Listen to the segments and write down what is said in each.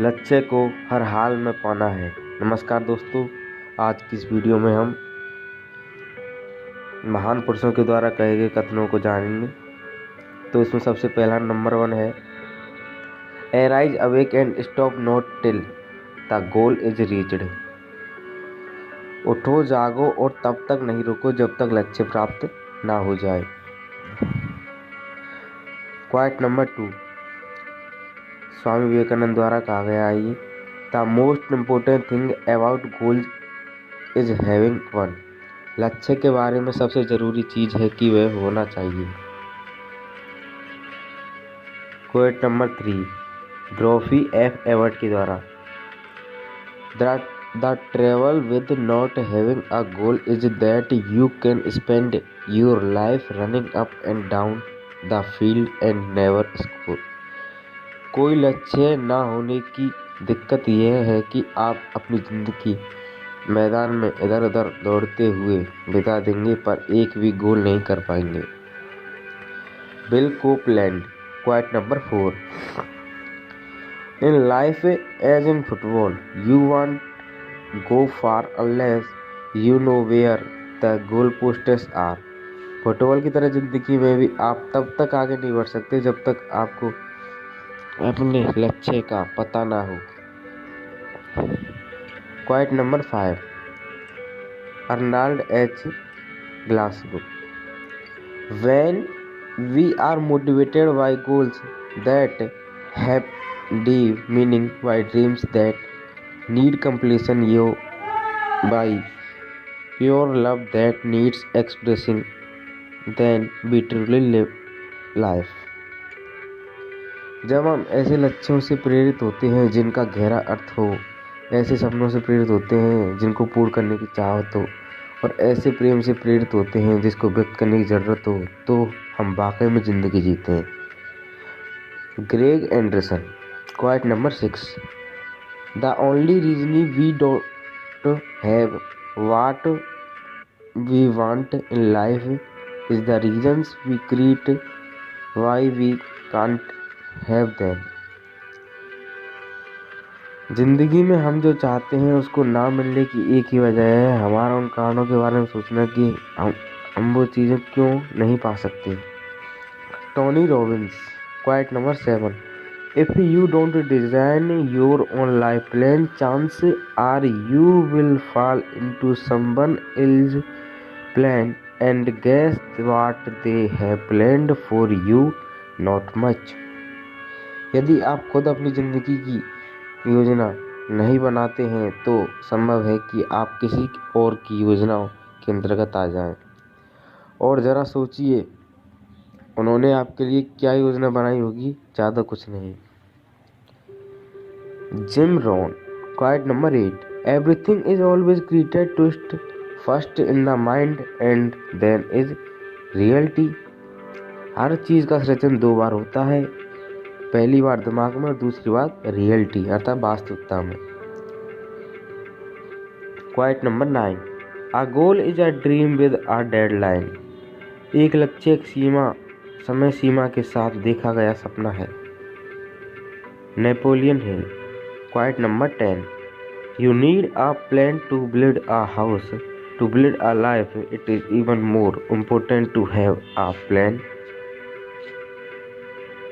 लक्ष्य को हर हाल में पाना है। नमस्कार दोस्तों, आज की इस वीडियो में हम महान पुरुषों के द्वारा कहे गए कथनों को जानेंगे। तो इसमें सबसे पहला नंबर 1 है, arise awake and stop not till the goal is reached. उठो, जागो और तब तक नहीं रुको जब तक लक्ष्य प्राप्त ना हो जाए। क्वाइट नंबर 2, स्वामी विवेकानंद द्वारा कहा गया है ये, the most important thing about goals is having one. लक्ष्य के बारे में सबसे जरूरी चीज है कि वह होना चाहिए। क्वेट नंबर 3, ड्रॉफी एफ एवर्ट के द्वारा, the travel with not having a goal is that you can spend your life running up and down the field and never score. कोई लक्ष्य ना होने की दिक्कत यह है कि आप अपनी जिंदगी मैदान में इधर उधर दौड़ते हुए बिता देंगे पर एक भी गोल नहीं कर पाएंगे। Bill Copeland. Quote number 4, in life as in football you want go far unless you know where the goal posts are. Football की तरह जिंदगी में भी आप तब तक आगे नहीं बढ़ सकते जब तक आपको अपने लक्ष्य का पता ना हो। Quite number 5, Arnold H Glasgow. When we are motivated by goals that have deep meaning, by dreams that need completion, by pure love that needs expressing, then we truly live life। जब हम ऐसे लक्ष्यों से प्रेरित होते हैं जिनका गहरा अर्थ हो, ऐसे सपनों से प्रेरित होते हैं जिनको पूर्ण करने की चाहत हो, और ऐसे प्रेम से प्रेरित होते हैं जिसको व्यक्त करने की ज़रूरत हो, तो हम वाकई में ज़िंदगी जीते हैं। Greg Anderson. Quote number 6, the only reason we don't have what we want in life is the reasons we create why we can't have them. जिंदगी में हम जो चाहते हैं उसको ना मिलने की एक ही वजह है, हमारा उन कारणों के बारे में सोचना कि हम वो चीज़ें क्यों नहीं पा सकते। Tony Robbins. Quote number 7, if you don't design your own life plan, chance are you will fall into someone else plan and guess what they have planned for you, not much. यदि आप खुद अपनी जिंदगी की योजना नहीं बनाते हैं तो संभव है कि आप किसी और की योजनाओं के अंतर्गत आ जाएं। और ज़रा सोचिए उन्होंने आपके लिए क्या योजना बनाई होगी, ज़्यादा कुछ नहीं। Jim Rohn. Quote number 8, everything is always created twice first in the mind and then is reality. हर चीज़ का सृजन 2 बार होता है, पहली बार दिमाग में और दूसरी बार रियलिटी अर्थात वास्तविकता में। Quite number 9, a goal is a dream with a deadline. एक लक्ष्य एक समय सीमा के साथ देखा गया सपना है। Napoleon Hill. Quote number 10, you need a plan to build a house, to build a life it is even more important to have a plan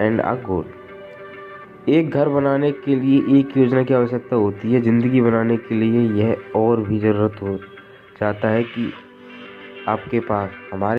and a goal. एक घर बनाने के लिए एक योजना की आवश्यकता होती है, जिंदगी बनाने के लिए यह और भी ज़रूरत हो जाता है कि आपके पास हमारे